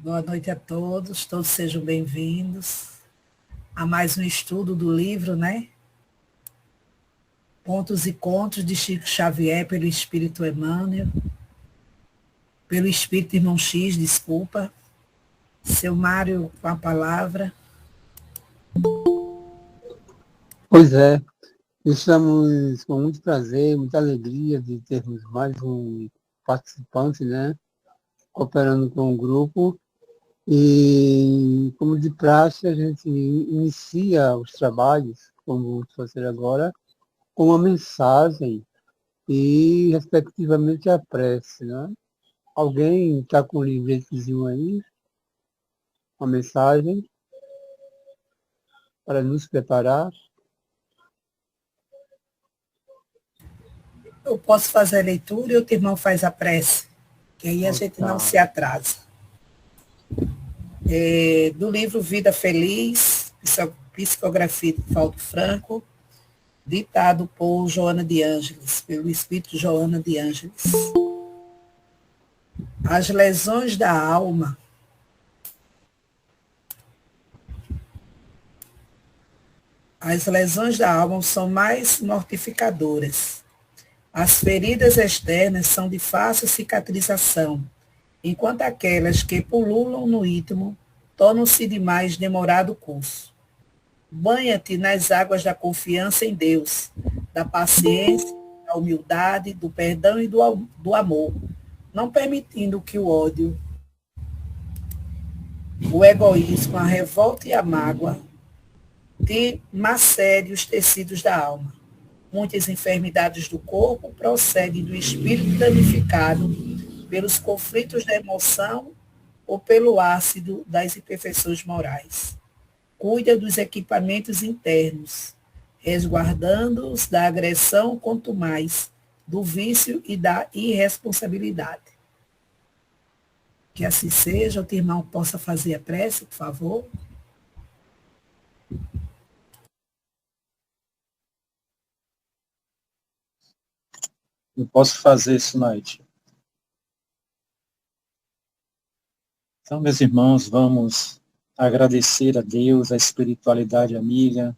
Boa noite a todos, todos sejam bem-vindos a mais um estudo do livro, né? Pontos e Contos de Chico Xavier pelo Espírito Emmanuel, pelo Espírito Irmão X, desculpa. Seu Mário com a palavra. Pois é, estamos com muito prazer, muita alegria de termos mais um participante, né? Cooperando com o grupo. E, como de praxe, a gente inicia os trabalhos, como vamos fazer agora, com uma mensagem e, respectivamente, a prece, né? Alguém está com um livretezinho aí, uma mensagem, para nos preparar? Eu posso fazer a leitura e o irmão faz a prece, que aí a gente não se atrasa. Do livro Vida Feliz, psicografia de Valdo Franco, ditado por Joana de Ângeles, pelo Espírito Joana de Ângeles. As lesões da alma são mais mortificadoras. As feridas externas são de fácil cicatrização, enquanto aquelas que pululam no íntimo tornam-se de mais demorado curso. Banha-te nas águas da confiança em Deus, da paciência, da humildade, do perdão e do amor, não permitindo que o ódio, o egoísmo, a revolta e a mágoa te macere os tecidos da alma. Muitas enfermidades do corpo procedem do espírito danificado pelos conflitos da emoção ou pelo ácido das imperfeições morais. Cuida dos equipamentos internos, resguardando-os da agressão contumaz, do vício e da irresponsabilidade. Que assim seja, o irmão possa fazer a prece, por favor. Eu posso fazer isso, Naide. Então, meus irmãos, vamos agradecer a Deus, a espiritualidade amiga,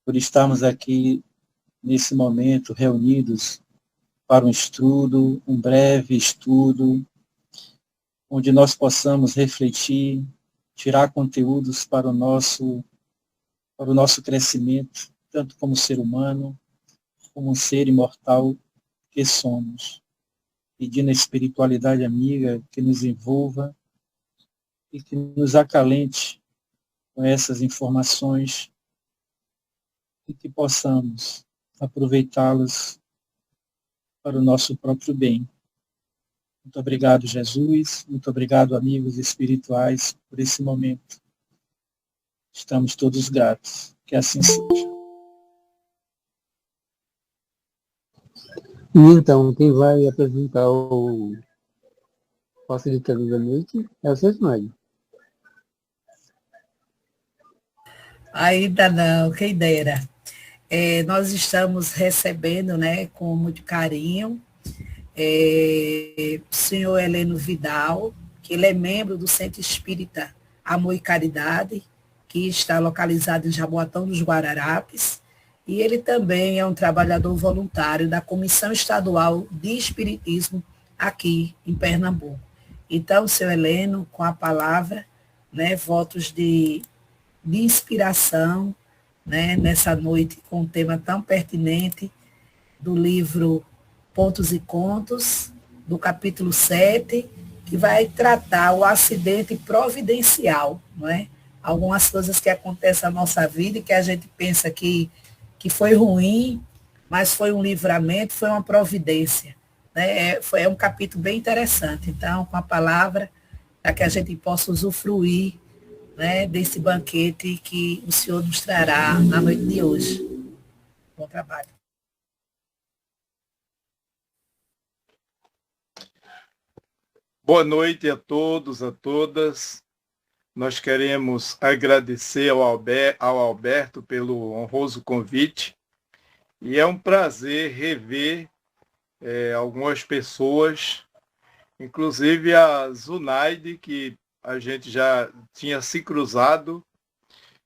por estarmos aqui nesse momento reunidos para um estudo, um breve estudo, onde nós possamos refletir, tirar conteúdos para o nosso crescimento, tanto como ser humano, como um ser imortal que somos. Pedindo a espiritualidade amiga que nos envolva e que nos acalente com essas informações e que possamos aproveitá-las para o nosso próprio bem. Muito obrigado, Jesus. Muito obrigado, amigos espirituais, por esse momento. Estamos todos gratos. Que assim seja. E então, quem vai apresentar o facilitador da noite é o Sesmai. Ainda não, quem dera. Nós estamos recebendo, né, com muito carinho, o senhor Heleno Vidal, que ele é membro do Centro Espírita Amor e Caridade, que está localizado em Jaboatão dos Guararapes, e ele também é um trabalhador voluntário da Comissão Estadual de Espiritismo aqui em Pernambuco. Então, senhor Heleno, com a palavra, né, votos de inspiração, né, nessa noite com um tema tão pertinente do livro Pontos e Contos, do capítulo 7, que vai tratar o acidente providencial, não é? Algumas coisas que acontecem na nossa vida e que a gente pensa que foi ruim, mas foi um livramento, foi uma providência. Né? É um capítulo bem interessante. Então, com a palavra, para que a gente possa usufruir, né, desse banquete que o Senhor nos trará na noite de hoje. Bom trabalho. Boa noite a todos, a todas. Nós queremos agradecer ao Alberto pelo honroso convite. E é um prazer rever algumas pessoas, inclusive a Zunaide, que a gente já tinha se cruzado.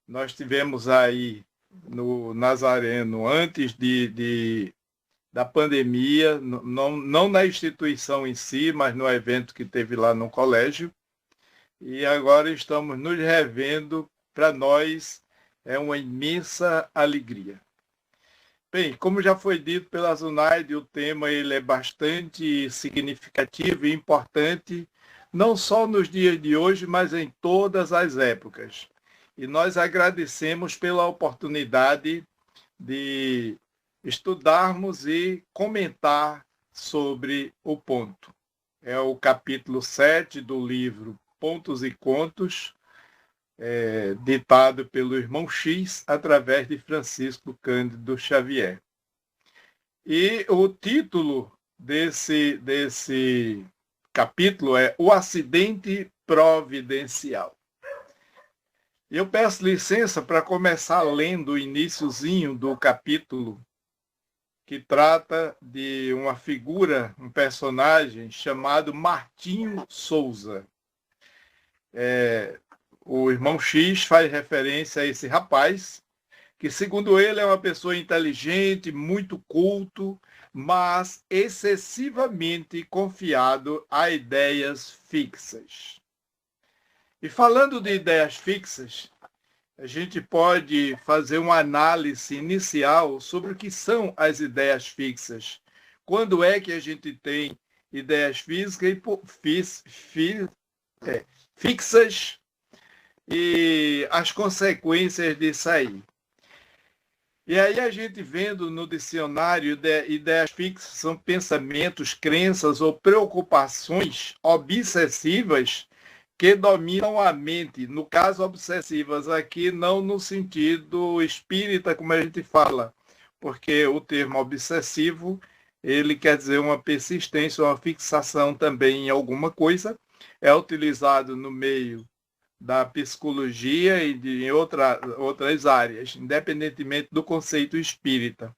Nós tivemos aí no Nazareno, antes da pandemia, não na instituição em si, mas no evento que teve lá no colégio. E agora estamos nos revendo. Para nós é uma imensa alegria. Bem, como já foi dito pela Zunaide, o tema ele é bastante significativo e importante, não só nos dias de hoje, mas em todas as épocas. E nós agradecemos pela oportunidade de estudarmos e comentar sobre o ponto. É o capítulo 7 do livro Pontos e Contos, ditado pelo irmão X, através de Francisco Cândido Xavier. E o título desse capítulo é O Acidente Providencial. Eu peço licença para começar lendo o iniciozinho do capítulo, que trata de uma figura, um personagem chamado Martinho Souza. O irmão X faz referência a esse rapaz, que segundo ele é uma pessoa inteligente, muito culto, mas excessivamente confiado a ideias fixas. E falando de ideias fixas, a gente pode fazer uma análise inicial sobre o que são as ideias fixas. Quando é que a gente tem ideias fixas e as consequências disso aí. E aí a gente vendo no dicionário, ideias fixas são pensamentos, crenças ou preocupações obsessivas que dominam a mente. No caso, obsessivas aqui não no sentido espírita, como a gente fala, porque o termo obsessivo, ele quer dizer uma persistência, uma fixação também em alguma coisa, é utilizado no meio da psicologia e em outras áreas, independentemente do conceito espírita.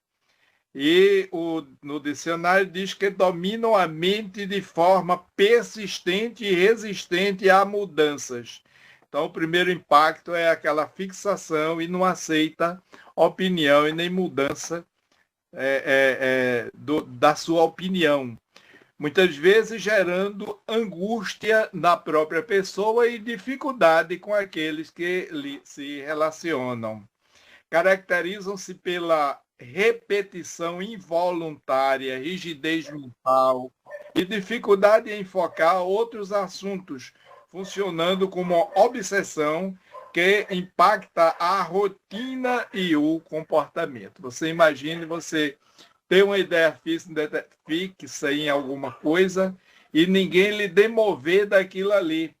E no dicionário diz que dominam a mente de forma persistente e resistente a mudanças. Então, o primeiro impacto é aquela fixação e não aceita opinião e nem mudança da sua opinião. Muitas vezes gerando angústia na própria pessoa e dificuldade com aqueles que se relacionam. Caracterizam-se pela repetição involuntária, rigidez mental e dificuldade em focar outros assuntos, funcionando como uma obsessão que impacta a rotina e o comportamento. Você imagine você ter uma ideia fixa em alguma coisa e ninguém lhe demover daquilo ali.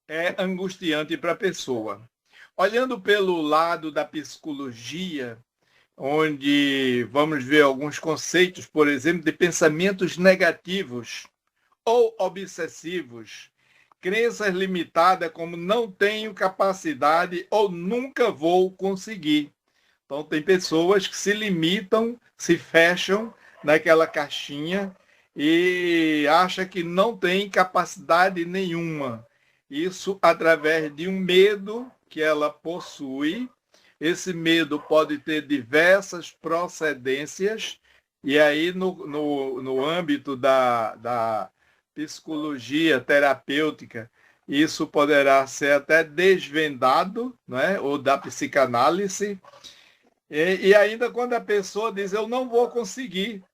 É angustiante para a pessoa. Olhando pelo lado da psicologia, onde vamos ver alguns conceitos, por exemplo, de pensamentos negativos ou obsessivos, crenças limitadas como não tenho capacidade ou nunca vou conseguir. Então, tem pessoas que se limitam, se fecham naquela caixinha e acham que não tem capacidade nenhuma. Isso através de um medo que ela possui. Esse medo pode ter diversas procedências, e aí no âmbito da psicologia terapêutica, isso poderá ser até desvendado, né? Ou da psicanálise. E ainda quando a pessoa diz, eu não vou conseguir,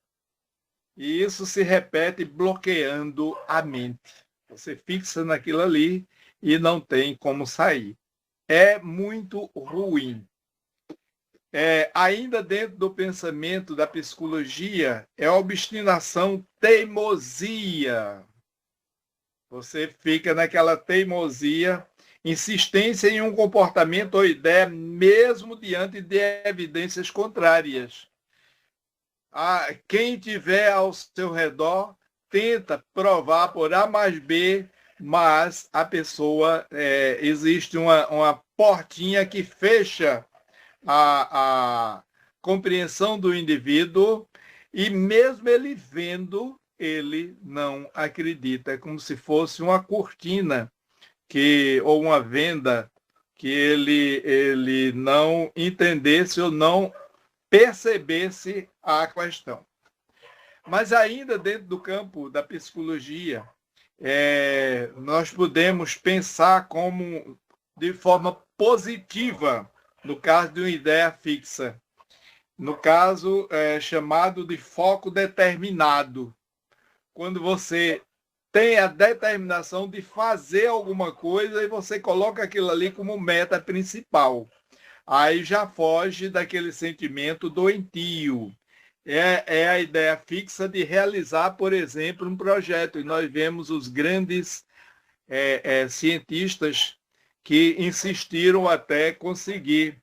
e isso se repete bloqueando a mente. Você fixa naquilo ali e não tem como sair. É muito ruim. Ainda dentro do pensamento da psicologia, é obstinação, teimosia. Você fica naquela teimosia, insistência em um comportamento ou ideia, mesmo diante de evidências contrárias. Quem tiver ao seu redor tenta provar por A mais B, mas a pessoa, existe uma portinha que fecha a compreensão do indivíduo, e mesmo ele vendo, ele não acredita. É como se fosse uma cortina ou uma venda que ele não entendesse ou não percebesse a questão. Mas ainda dentro do campo da psicologia, nós podemos pensar como de forma positiva, no caso de uma ideia fixa. No caso, chamado de foco determinado. Quando você tem a determinação de fazer alguma coisa e você coloca aquilo ali como meta principal. Aí já foge daquele sentimento doentio. É a ideia fixa de realizar, por exemplo, um projeto. E nós vemos os grandes cientistas que insistiram até conseguir.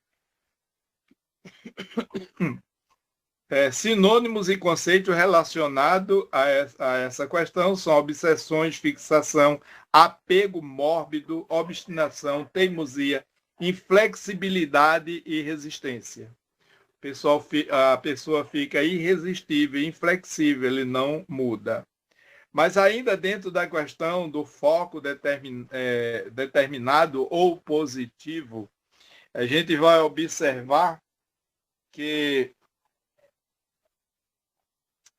Sinônimos e conceitos relacionados a essa questão são obsessões, fixação, apego mórbido, obstinação, teimosia, inflexibilidade e resistência. A pessoa fica irresistível, inflexível, ele não muda. Mas ainda dentro da questão do foco determinado ou positivo, a gente vai observar que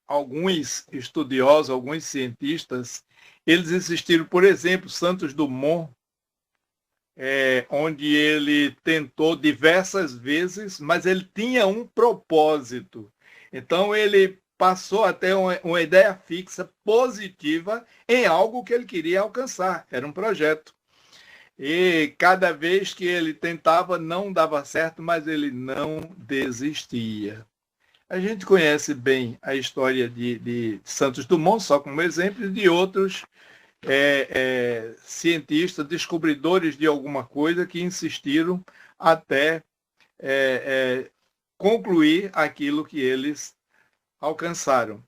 alguns estudiosos, alguns cientistas, eles insistiram, por exemplo, Santos Dumont, onde ele tentou diversas vezes, mas ele tinha um propósito. Então, ele passou a ter uma ideia fixa, positiva, em algo que ele queria alcançar. Era um projeto. E cada vez que ele tentava, não dava certo, mas ele não desistia. A gente conhece bem a história de Santos Dumont, só como exemplo, e de outros cientistas, descobridores de alguma coisa que insistiram até concluir aquilo que eles alcançaram.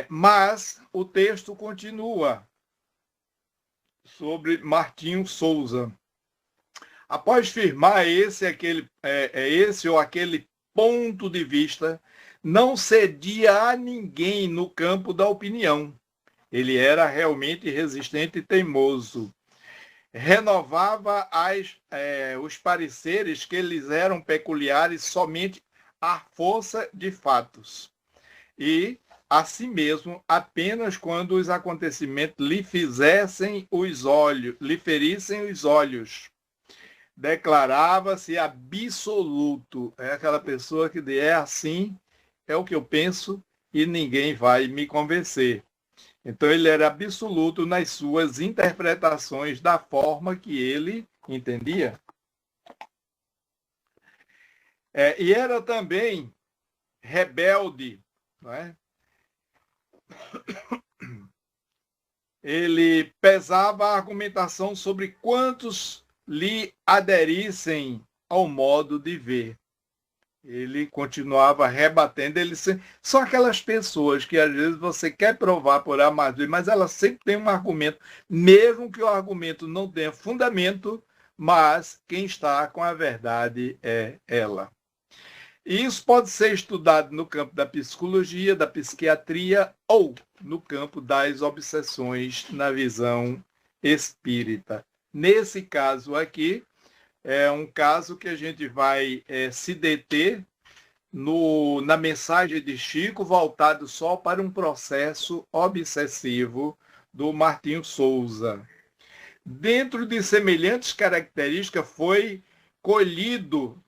Mas o texto continua sobre Martinho Souza. Após firmar esse ou aquele ponto de vista, não cedia a ninguém no campo da opinião. Ele era realmente resistente e teimoso. Renovava os pareceres que lhes eram peculiares somente à força de fatos. E, a si mesmo, apenas quando os acontecimentos lhe ferissem os olhos. Declarava-se absoluto. É aquela pessoa que diz, assim, é o que eu penso e ninguém vai me convencer. Então ele era absoluto nas suas interpretações da forma que ele entendia. E era também rebelde, não é? Ele pesava a argumentação sobre quantos lhe aderissem ao modo de ver. Ele continuava rebatendo. São aquelas pessoas que às vezes você quer provar por A mais B, mas ela sempre tem um argumento, mesmo que o argumento não tenha fundamento, mas quem está com a verdade é ela. E isso pode ser estudado no campo da psicologia, da psiquiatria ou no campo das obsessões na visão espírita. Nesse caso aqui, é um caso que a gente vai se deter na mensagem de Chico, voltado só para um processo obsessivo do Martinho Souza. Dentro de semelhantes características, foi colhido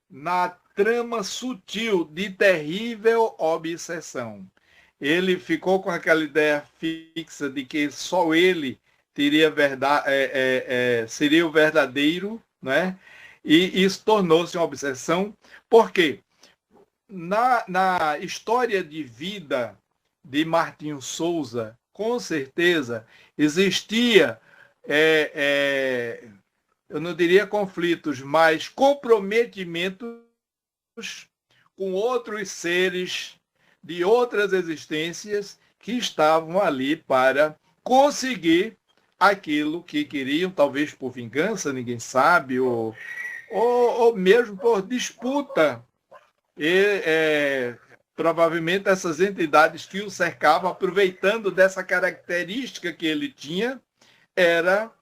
na trama sutil de terrível obsessão. Ele ficou com aquela ideia fixa de que só ele teria seria o verdadeiro, né? E isso tornou-se uma obsessão, porque na história de vida de Martinho Souza, com certeza, existia, eu não diria conflitos, mas comprometimentos com outros seres de outras existências que estavam ali para conseguir aquilo que queriam, talvez por vingança, ninguém sabe, ou mesmo por disputa provavelmente essas entidades que o cercavam, aproveitando dessa característica que ele tinha, era,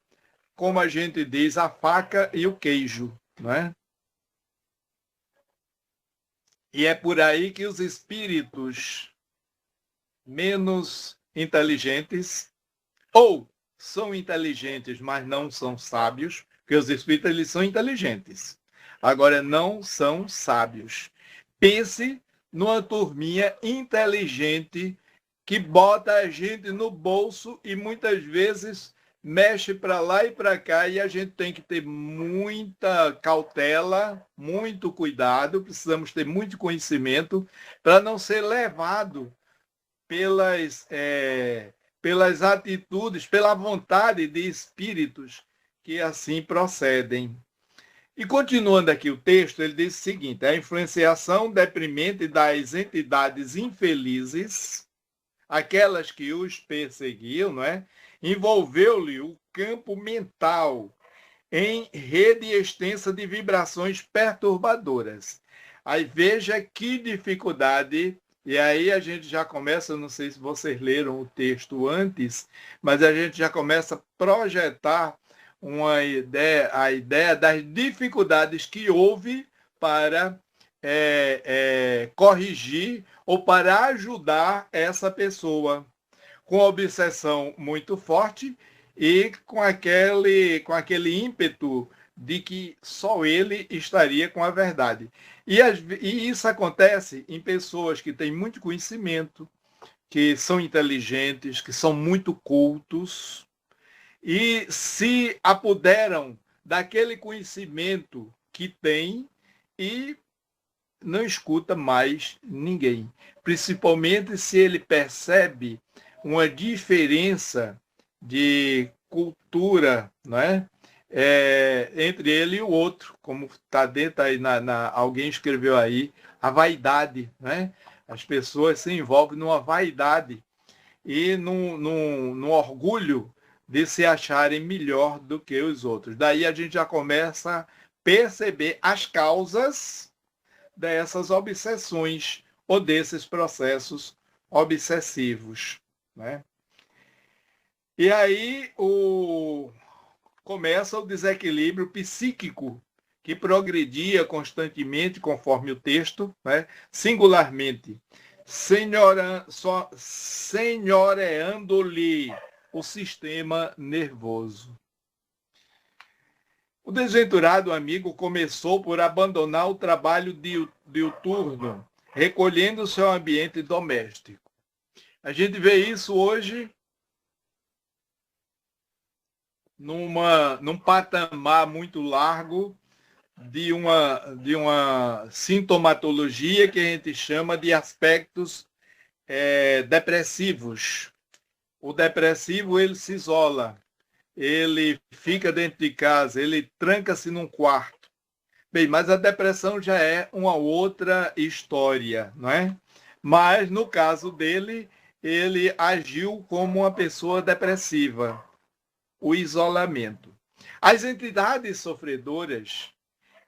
como a gente diz, a faca e o queijo, não é? E é por aí que os espíritos menos inteligentes, ou são inteligentes, mas não são sábios, porque os espíritos eles são inteligentes, agora não são sábios. Pense numa turminha inteligente que bota a gente no bolso e muitas vezes mexe para lá e para cá, e a gente tem que ter muita cautela, muito cuidado, precisamos ter muito conhecimento para não ser levado pelas atitudes, pela vontade de espíritos que assim procedem. E continuando aqui o texto, ele diz o seguinte: a influenciação deprimente das entidades infelizes, aquelas que os perseguiam, não é? Envolveu-lhe o campo mental em rede extensa de vibrações perturbadoras. Aí veja que dificuldade, e aí a gente já começa, não sei se vocês leram o texto antes, mas a gente já começa a projetar a ideia das dificuldades que houve para corrigir ou para ajudar essa pessoa, com obsessão muito forte e com aquele ímpeto de que só ele estaria com a verdade. E isso acontece em pessoas que têm muito conhecimento, que são inteligentes, que são muito cultos, e se apoderam daquele conhecimento que têm e não escuta mais ninguém. Principalmente se ele percebe uma diferença de cultura, não é? Entre ele e o outro, como está dentro aí, alguém escreveu aí, a vaidade, né? As pessoas se envolvem numa vaidade e num orgulho de se acharem melhor do que os outros. Daí a gente já começa a perceber as causas dessas obsessões ou desses processos obsessivos, né? E aí começa o desequilíbrio psíquico que progredia constantemente, conforme o texto, né? Singularmente, senhoreando-lhe o sistema nervoso. O desventurado amigo começou por abandonar o trabalho diuturno, recolhendo-se ao ambiente doméstico. A gente vê isso hoje num patamar muito largo de uma sintomatologia que a gente chama de aspectos depressivos. O depressivo, ele se isola, ele fica dentro de casa, ele tranca-se num quarto. Bem, mas a depressão já é uma outra história, não é? Mas, no caso dele, ele agiu como uma pessoa depressiva. O isolamento. As entidades sofredoras,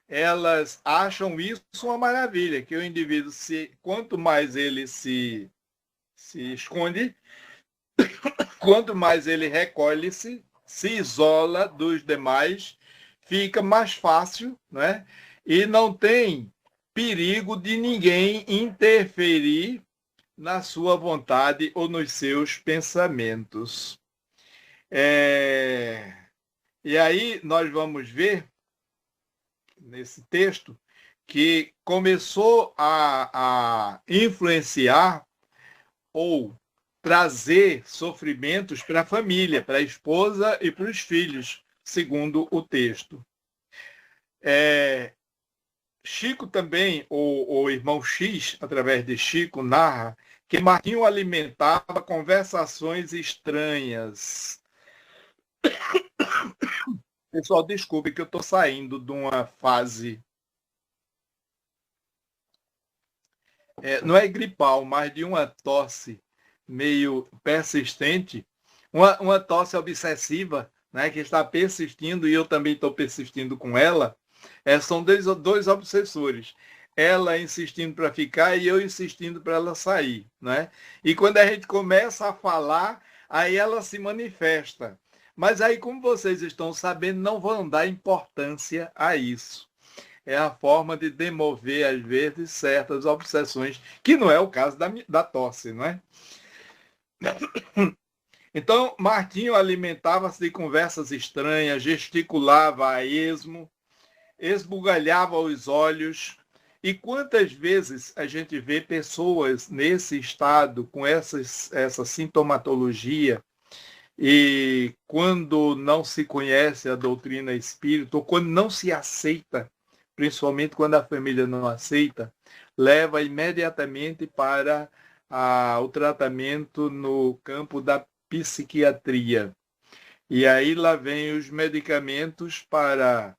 elas acham isso uma maravilha, que o indivíduo, quanto mais ele se esconde, quanto mais ele recolhe-se, se isola dos demais, fica mais fácil, né? E não tem perigo de ninguém interferir na sua vontade ou nos seus pensamentos. E aí nós vamos ver, nesse texto, que começou a influenciar ou trazer sofrimentos para a família, para a esposa e para os filhos, segundo o texto. Chico também, o irmão X, através de Chico, narra que Martinho alimentava conversações estranhas. Pessoal, desculpe que eu estou saindo de uma fase, não é gripal, mas de uma tosse meio persistente, uma tosse obsessiva, né, que está persistindo, e eu também estou persistindo com ela. São dois obsessores. ela insistindo para ficar e eu insistindo para ela sair, né? E quando a gente começa a falar, aí ela se manifesta. Mas aí, como vocês estão sabendo, não vão dar importância a isso. É a forma de demover, às vezes, certas obsessões, que não é o caso da tosse, não é? Então, Martinho alimentava-se de conversas estranhas, gesticulava a esmo, esbugalhava os olhos. E quantas vezes a gente vê pessoas nesse estado, com essa sintomatologia, e quando não se conhece a doutrina espírita, ou quando não se aceita, principalmente quando a família não aceita, leva imediatamente para o tratamento no campo da psiquiatria. E aí lá vem os medicamentos para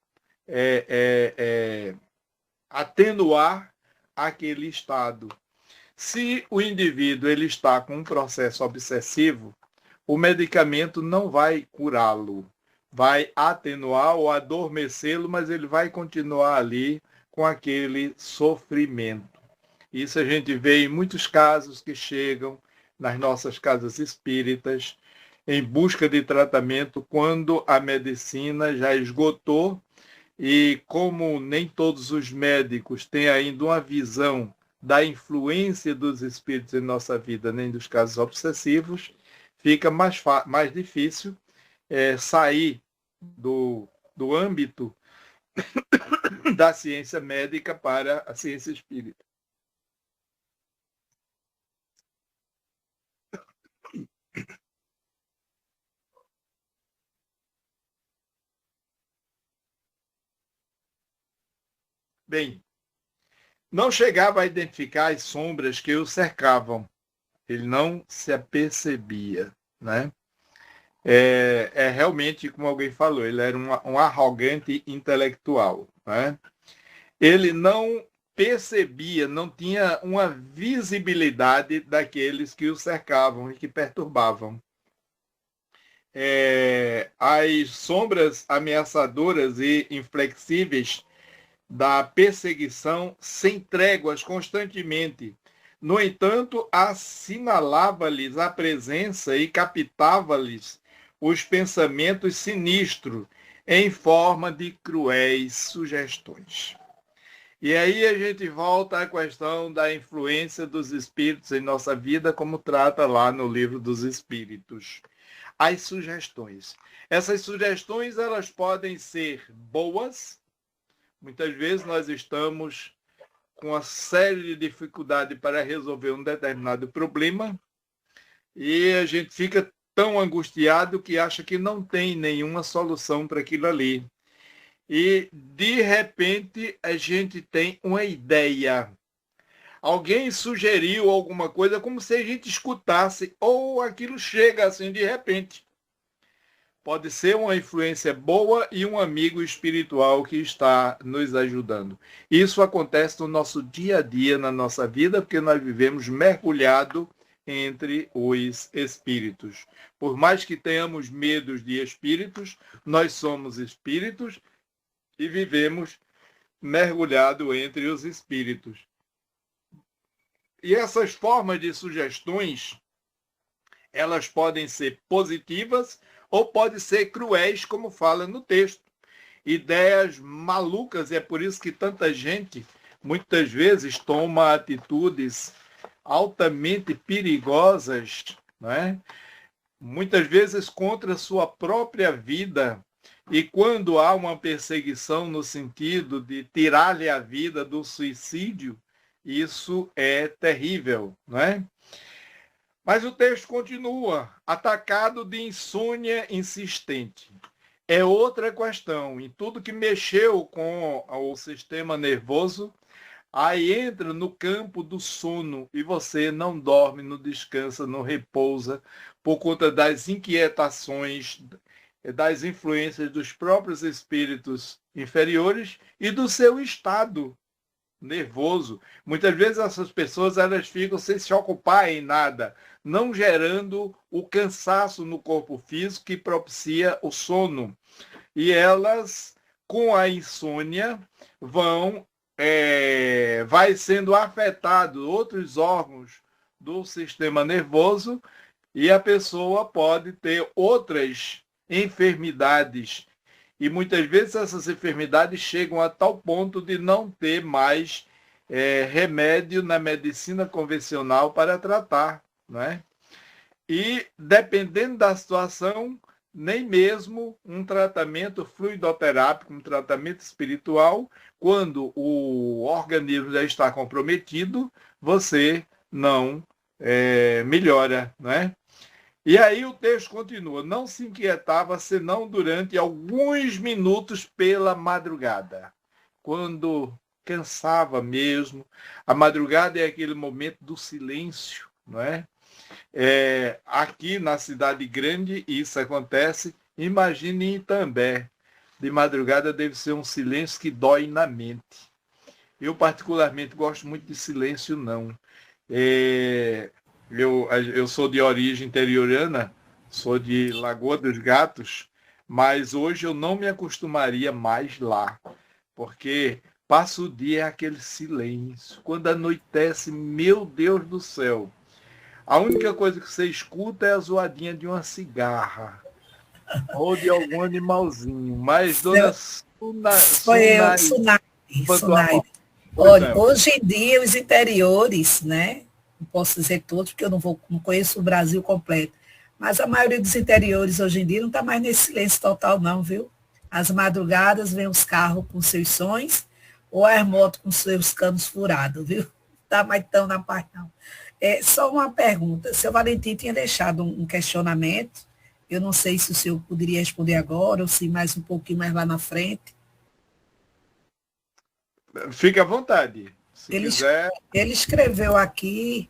atenuar aquele estado. Se o indivíduo ele está com um processo obsessivo, o medicamento não vai curá-lo, vai atenuar ou adormecê-lo, mas ele vai continuar ali com aquele sofrimento. Isso a gente vê em muitos casos que chegam nas nossas casas espíritas em busca de tratamento quando a medicina já esgotou e como nem todos os médicos têm ainda uma visão da influência dos espíritos em nossa vida, nem dos casos obsessivos, fica mais difícil sair do âmbito da ciência médica para a ciência espírita. Bem, não chegava a identificar as sombras que o cercavam. Ele não se apercebia, né? É realmente, como alguém falou, ele era um arrogante intelectual, né? Ele não percebia, não tinha uma visibilidade daqueles que o cercavam e que perturbavam. As sombras ameaçadoras e inflexíveis da perseguição sem tréguas constantemente. No entanto, assinalava-lhes a presença e captava-lhes os pensamentos sinistros em forma de cruéis sugestões. E aí a gente volta à questão da influência dos espíritos em nossa vida, como trata lá no Livro dos Espíritos. As sugestões. Essas sugestões, elas podem ser boas. Muitas vezes nós estamos com uma série de dificuldade para resolver um determinado problema e a gente fica tão angustiado que acha que não tem nenhuma solução para aquilo ali. E, de repente, a gente tem uma ideia. Alguém sugeriu alguma coisa como se a gente escutasse ou aquilo chega assim de repente. Pode ser uma influência boa e um amigo espiritual que está nos ajudando. Isso acontece no nosso dia a dia, na nossa vida, porque nós vivemos mergulhado entre os espíritos. Por mais que tenhamos medos de espíritos, nós somos espíritos e vivemos mergulhado entre os espíritos. E essas formas de sugestões, elas podem ser positivas ou podem ser cruéis, como fala no texto. Ideias malucas, e é por isso que tanta gente, muitas vezes, toma atitudes altamente perigosas, né? Muitas vezes contra a sua própria vida. E quando há uma perseguição no sentido de tirar-lhe a vida do suicídio, isso é terrível, não é? Mas o texto continua, atacado de insônia insistente. É outra questão, em tudo que mexeu com o sistema nervoso, aí entra no campo do sono e você não dorme, não descansa, não repousa, por conta das inquietações, das influências dos próprios espíritos inferiores e do seu estado nervoso. Muitas vezes essas pessoas elas ficam sem se ocupar em nada, não gerando o cansaço no corpo físico que propicia o sono. E elas, com a insônia, vão vai sendo afetado outros órgãos do sistema nervoso e a pessoa pode ter outras enfermidades. E muitas vezes essas enfermidades chegam a tal ponto de não ter mais remédio na medicina convencional para tratar, não é? E, dependendo da situação, nem mesmo um tratamento fluidoterápico, um tratamento espiritual, quando o organismo já está comprometido, você não melhora, não é? E aí o texto continua, não se inquietava senão durante alguns minutos pela madrugada, quando cansava mesmo. A madrugada é aquele momento do silêncio, não é? Aqui na cidade grande isso acontece, imagine em Itambé, de madrugada deve ser um silêncio que dói na mente. Eu particularmente gosto muito de silêncio não. Eu sou de origem interiorana, sou de Lagoa dos Gatos, mas hoje eu não me acostumaria mais lá, porque passa o dia aquele silêncio. Quando anoitece, meu Deus do céu, a única coisa que você escuta é a zoadinha de uma cigarra ou de algum animalzinho. Mas, dona Sunai. Olha, hoje em dia os interiores, né? Não posso dizer todos, porque eu não conheço o Brasil completo. Mas a maioria dos interiores hoje em dia não está mais nesse silêncio total, não, viu? Às madrugadas vem os carros com seus sons ou as motos com seus canos furados, viu? Não está mais tão na paz, não. Só uma pergunta. Seu Valentim tinha deixado um questionamento. Eu não sei se o senhor poderia responder agora ou se mais um pouquinho mais lá na frente. Fique à vontade. Se quiser. Ele escreveu aqui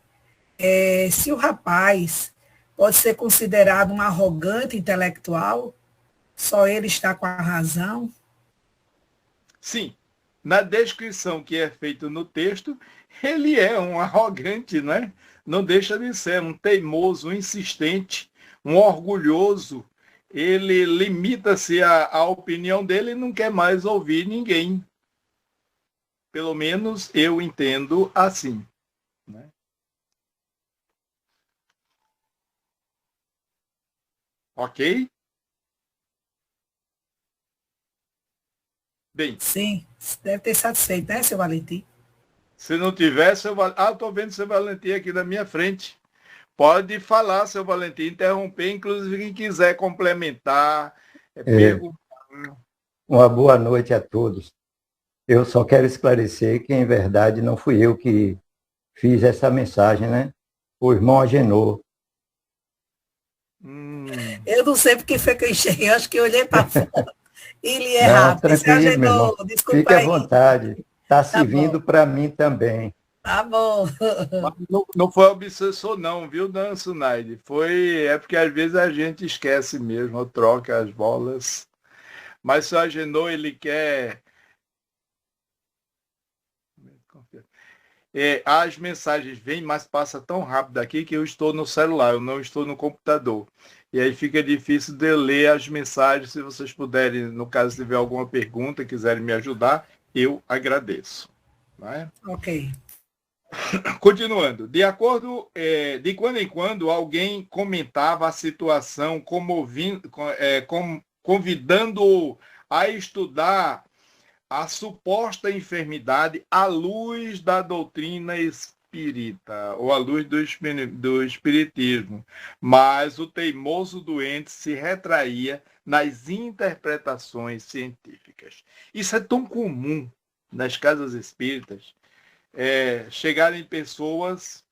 se o rapaz pode ser considerado um arrogante intelectual, só ele está com a razão? Sim. Na descrição que é feita no texto, ele é um arrogante, né? Não deixa de ser um teimoso, um insistente, um orgulhoso. Ele limita-se à opinião dele e não quer mais ouvir ninguém. Pelo menos eu entendo assim, né? Ok? Bem. Sim, deve ter satisfeito, né, seu Valentim? Se não tiver, estou vendo seu Valentim aqui na minha frente. Pode falar, seu Valentim, interromper, inclusive quem quiser complementar, perguntar. Uma boa noite a todos. Eu só quero esclarecer que, em verdade, não fui eu que fiz essa mensagem, né? O irmão Agenor. Eu não sei porque foi que eu enxerguei, eu acho que eu olhei para fora. Ele é não, rápido. tranquilo, meu irmão. Desculpa. Fique aí. à vontade. Está servindo para mim também. Tá bom. Não foi obsessor não, viu, Dan Sunaide? É porque às vezes a gente esquece mesmo, ou troca as bolas. Mas se o Agenor, ele quer... as mensagens vêm, mas passa tão rápido aqui que eu estou no celular, eu não estou no computador. E aí fica difícil de ler as mensagens. Se vocês puderem, no caso, se tiver alguma pergunta, quiserem me ajudar, eu agradeço. Não é? Ok. Continuando, de quando em quando alguém comentava a situação, convidando-o a estudar a suposta enfermidade à luz da doutrina espírita, ou à luz do espiritismo. Mas o teimoso doente se retraía nas interpretações científicas. Isso é tão comum nas casas espíritas, chegarem pessoas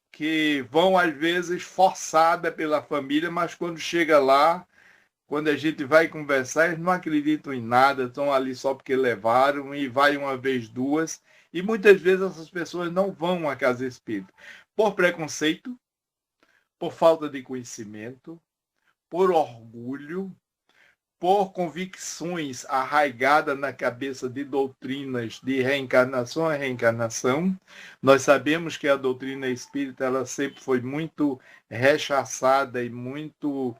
que vão, às vezes, forçada pela família, mas quando chega lá, quando a gente vai conversar, eles não acreditam em nada, estão ali só porque levaram, e vai uma vez, duas, e muitas vezes essas pessoas não vão à casa espírita por preconceito, por falta de conhecimento, por orgulho, por convicções arraigadas na cabeça de doutrinas de reencarnação a reencarnação. Nós sabemos que a doutrina espírita ela sempre foi muito rechaçada e muito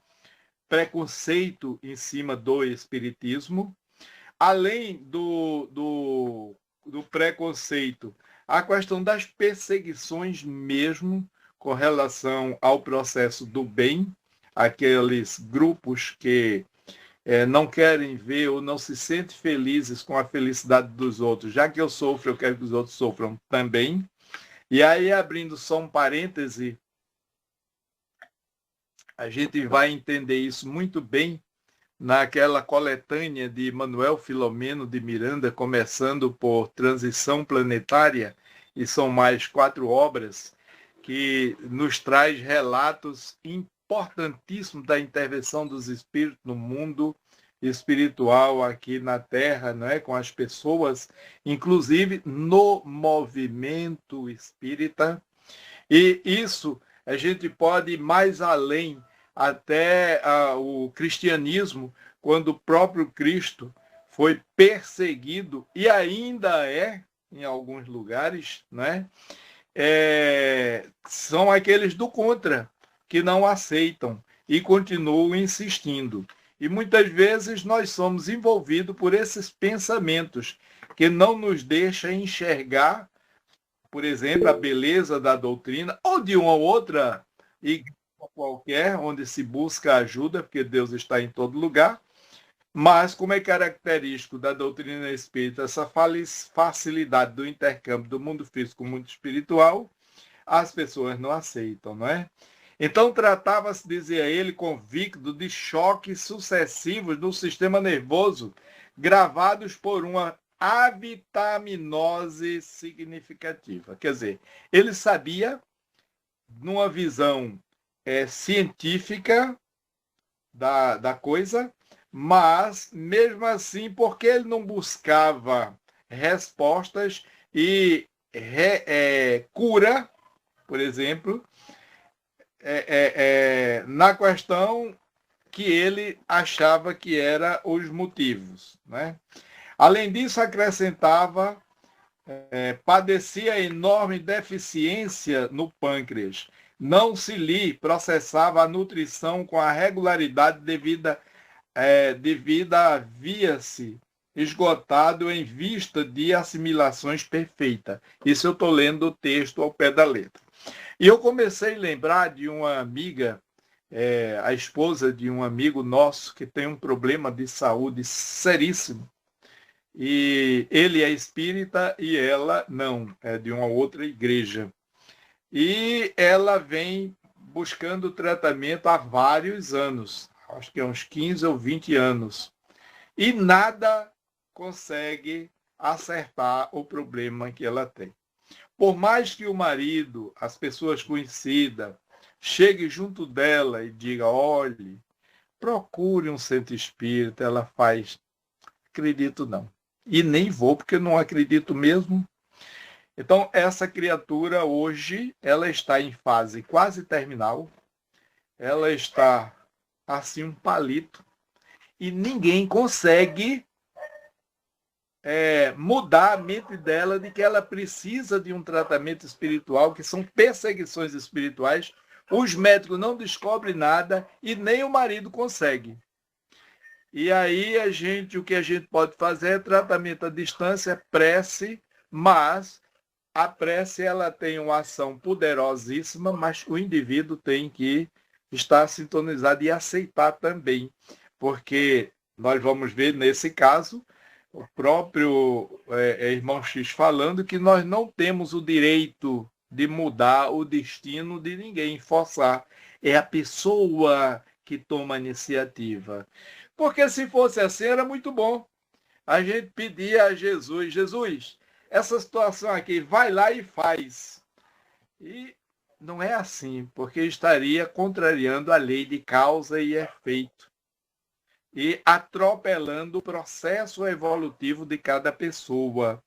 preconceito em cima do espiritismo. Além do preconceito, a questão das perseguições mesmo com relação ao processo do bem, aqueles grupos que não querem ver ou não se sentem felizes com a felicidade dos outros. Já que eu sofro, eu quero que os outros sofram também. E aí, abrindo só um parêntese, a gente vai entender isso muito bem naquela coletânea de Manuel Filomeno de Miranda, começando por Transição Planetária, e são mais 4 obras, que nos traz relatos importantíssimos da intervenção dos espíritos no mundo espiritual aqui na Terra, não é? Com as pessoas, inclusive no movimento espírita. E isso a gente pode ir mais além, até o cristianismo, quando o próprio Cristo foi perseguido, e ainda é, em alguns lugares, né? São aqueles do contra, que não aceitam e continuam insistindo. E muitas vezes nós somos envolvidos por esses pensamentos que não nos deixam enxergar, por exemplo, a beleza da doutrina ou de uma outra igreja qualquer, onde se busca ajuda, porque Deus está em todo lugar. Mas, como é característico da doutrina espírita, essa facilidade do intercâmbio do mundo físico com o mundo espiritual, as pessoas não aceitam, não é? Então, tratava-se, dizia ele, convicto, de choques sucessivos no sistema nervoso, gravados por uma avitaminose significativa. Quer dizer, ele sabia, numa visão científica da coisa, mas, mesmo assim, porque ele não buscava respostas e cura, por exemplo, na questão que ele achava que eram os motivos, né? Além disso, acrescentava, padecia enorme deficiência no pâncreas. Não se lhe processava a nutrição com a regularidade devida havia-se esgotado em vista de assimilações perfeitas. Isso eu estou lendo o texto ao pé da letra. E eu comecei a lembrar de uma amiga, a esposa de um amigo nosso que tem um problema de saúde seríssimo. E ele é espírita e ela não, é de uma outra igreja. E ela vem buscando tratamento há vários anos, acho que há uns 15 ou 20 anos. E nada consegue acertar o problema que ela tem. Por mais que o marido, as pessoas conhecidas, chegue junto dela e diga, olhe, procure um centro espírita, ela faz, acredito não. E nem vou, porque não acredito mesmo. Então, essa criatura hoje, ela está em fase quase terminal, ela está assim um palito, e ninguém consegue mudar a mente dela de que ela precisa de um tratamento espiritual, que são perseguições espirituais. Os médicos não descobrem nada e nem o marido consegue. E aí o que a gente pode fazer é tratamento à distância, prece, mas a prece ela tem uma ação poderosíssima, mas o indivíduo tem que estar sintonizado e aceitar também, porque nós vamos ver nesse caso o próprio irmão X falando que nós não temos o direito de mudar o destino de ninguém, forçar. É a pessoa que toma a iniciativa. Porque se fosse assim, era muito bom. A gente pedia a Jesus, Jesus, essa situação aqui, vai lá e faz. E não é assim, porque estaria contrariando a lei de causa e efeito. E atropelando o processo evolutivo de cada pessoa.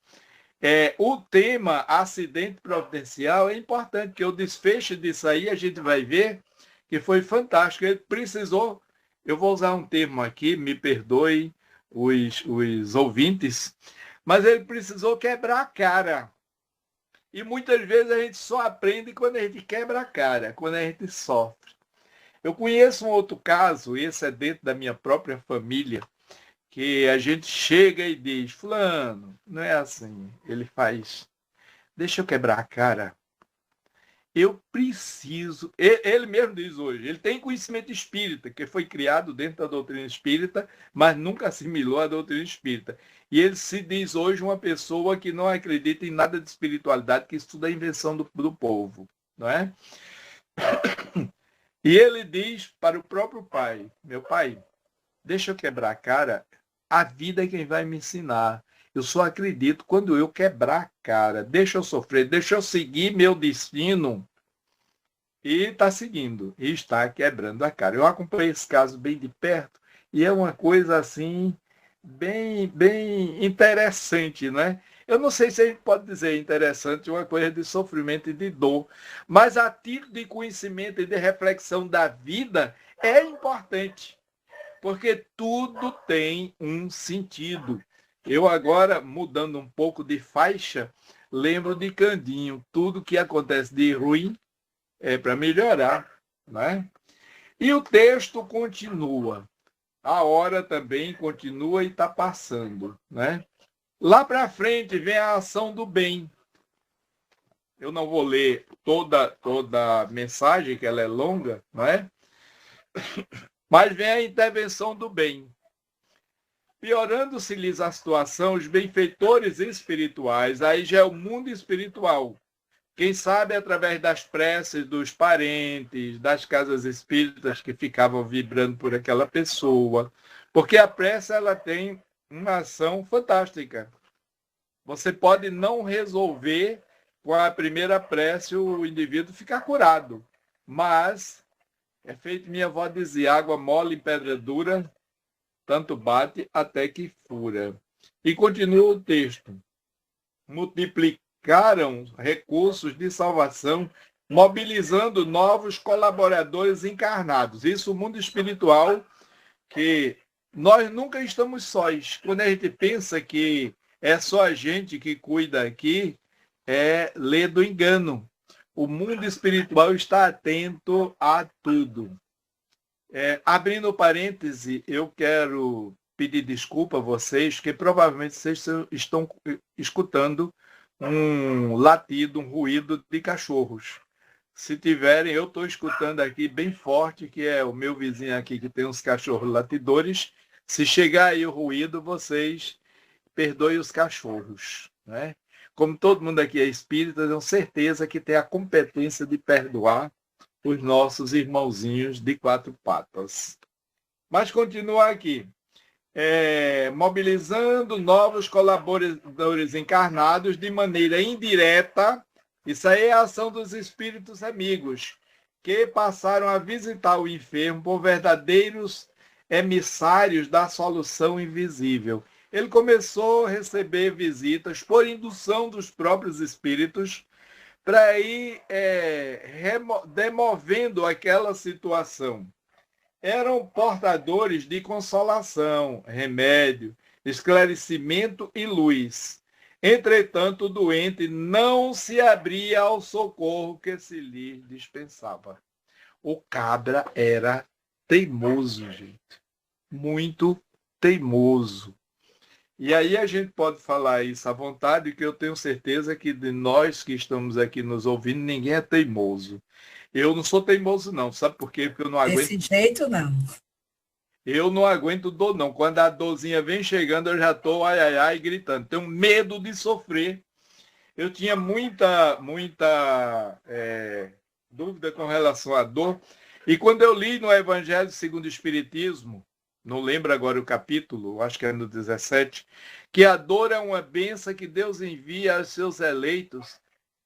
O tema acidente providencial é importante, porque o desfecho disso aí a gente vai ver que foi fantástico. Ele precisou, eu vou usar um termo aqui, me perdoem os ouvintes, mas ele precisou quebrar a cara. E muitas vezes a gente só aprende quando a gente quebra a cara, quando a gente sofre. Eu conheço um outro caso, esse é dentro da minha própria família, que a gente chega e diz, fulano, não é assim. Ele faz, deixa eu quebrar a cara. Eu preciso, ele mesmo diz hoje, ele tem conhecimento espírita, que foi criado dentro da doutrina espírita, mas nunca assimilou a doutrina espírita. E ele se diz hoje uma pessoa que não acredita em nada de espiritualidade, que estuda a invenção do povo, não é? E ele diz para o próprio pai, meu pai, deixa eu quebrar a cara, a vida é quem vai me ensinar. Eu só acredito quando eu quebrar a cara. Deixa eu sofrer, deixa eu seguir meu destino. E está seguindo, e está quebrando a cara. Eu acompanhei esse caso bem de perto, e é uma coisa assim, bem interessante, né? Eu não sei se a gente pode dizer interessante, uma coisa de sofrimento e de dor, mas a título de conhecimento e de reflexão da vida é importante, porque tudo tem um sentido. Eu agora, mudando um pouco de faixa, lembro de Candinho, tudo que acontece de ruim é para melhorar, né? E o texto continua. A hora também continua e está passando, né? Lá para frente vem a ação do bem. Eu não vou ler toda a mensagem, que ela é longa, não é? Mas vem a intervenção do bem. Piorando-se-lhes a situação, os benfeitores espirituais, aí já é o mundo espiritual. Quem sabe através das preces dos parentes, das casas espíritas que ficavam vibrando por aquela pessoa. Porque a prece ela tem uma ação fantástica. Você pode não resolver com a primeira prece o indivíduo ficar curado. Mas, é feito minha avó dizia, água mole em pedra dura, tanto bate até que fura. E continua o texto. Multiplicaram recursos de salvação, mobilizando novos colaboradores encarnados. Isso o mundo espiritual, que nós nunca estamos sós. Quando a gente pensa que é só a gente que cuida aqui, é ler do engano. O mundo espiritual está atento a tudo. Abrindo parêntese, eu quero pedir desculpa a vocês, que provavelmente vocês estão escutando um latido, um ruído de cachorros. Se tiverem, eu estou escutando aqui bem forte, que é o meu vizinho aqui que tem uns cachorros latidores. Se chegar aí o ruído, vocês perdoem os cachorros, né? Como todo mundo aqui é espírita, tenho certeza que tem a competência de perdoar os nossos irmãozinhos de quatro patas. Mas continua aqui. Mobilizando novos colaboradores encarnados de maneira indireta. Isso aí é a ação dos espíritos amigos, que passaram a visitar o enfermo por verdadeiros emissários da solução invisível. Ele começou a receber visitas por indução dos próprios espíritos para ir demovendo aquela situação. Eram portadores de consolação, remédio, esclarecimento e luz. Entretanto, o doente não se abria ao socorro que se lhe dispensava. O cabra era teimoso, gente. Muito teimoso. E aí a gente pode falar isso à vontade, que eu tenho certeza que de nós que estamos aqui nos ouvindo, ninguém é teimoso. Eu não sou teimoso, não. Sabe por quê? Porque eu não aguento. Desse jeito, não. Eu não aguento dor, não. Quando a dorzinha vem chegando, eu já estou ai, ai, ai, gritando. Tenho medo de sofrer. Eu tinha muita dúvida com relação à dor. E quando eu li no Evangelho segundo o Espiritismo, não lembro agora o capítulo, acho que é no 17, que a dor é uma bênção que Deus envia aos seus eleitos,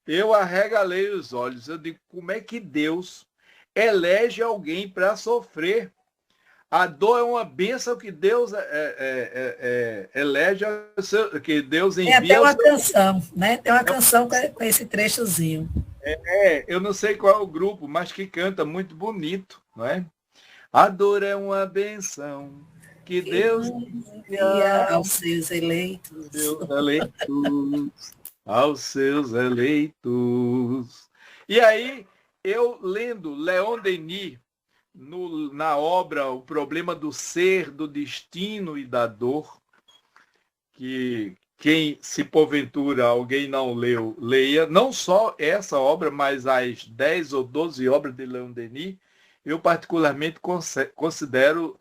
eu arregalei os olhos. Eu digo, como é que Deus elege alguém para sofrer? A dor é uma bênção que Deus elege, que Deus envia. Tem até uma canção, né? Tem uma canção com esse trechozinho. Eu não sei qual é o grupo, mas que canta muito bonito, não é? A dor é uma bênção que Deus envia aos seus eleitos. Aos seus eleitos. E aí, eu lendo Leon Denis, na obra O Problema do Ser, do Destino e da Dor, que quem, se porventura alguém não leu, leia, não só essa obra, mas as 10 ou 12 obras de Leon Denis. Eu particularmente considero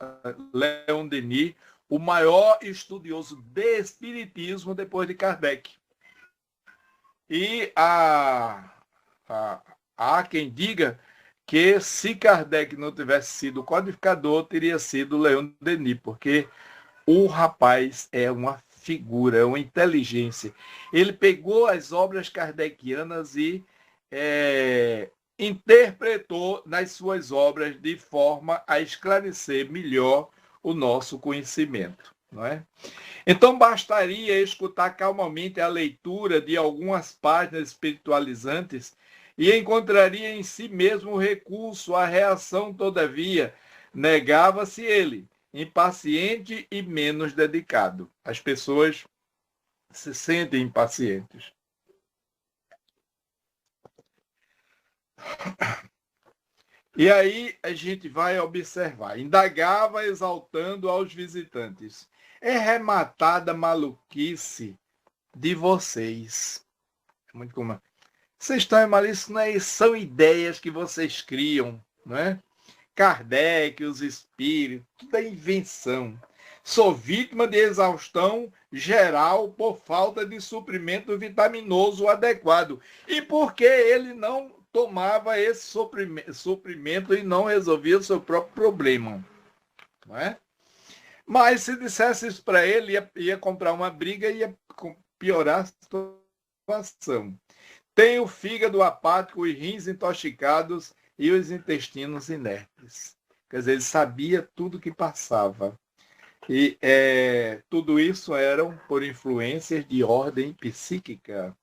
Leon Denis o maior estudioso de espiritismo depois de Kardec. E há quem diga que se Kardec não tivesse sido codificador, teria sido Leon Denis, porque o rapaz é uma figura, é uma inteligência. Ele pegou as obras kardecianas e interpretou nas suas obras de forma a esclarecer melhor o nosso conhecimento, não é? Então, bastaria escutar calmamente a leitura de algumas páginas espiritualizantes e encontraria em si mesmo o recurso à reação. Todavia, negava-se ele, impaciente e menos dedicado. As pessoas se sentem impacientes. E aí a gente vai observar. Indagava exaltando aos visitantes: é rematada maluquice de vocês. É muito comum. Vocês estão em malícia, não é? São ideias que vocês criam, não é? Kardec, os espíritos, tudo é invenção. Sou vítima de exaustão geral por falta de suprimento vitaminoso adequado. E por que ele não tomava esse suprimento e não resolvia o seu próprio problema? Não é? Mas se dissesse isso para ele, ia comprar uma briga e ia piorar a situação. Tem o fígado apático, os rins intoxicados e os intestinos inertes. Quer dizer, ele sabia tudo que passava. E tudo isso eram por influências de ordem psíquica.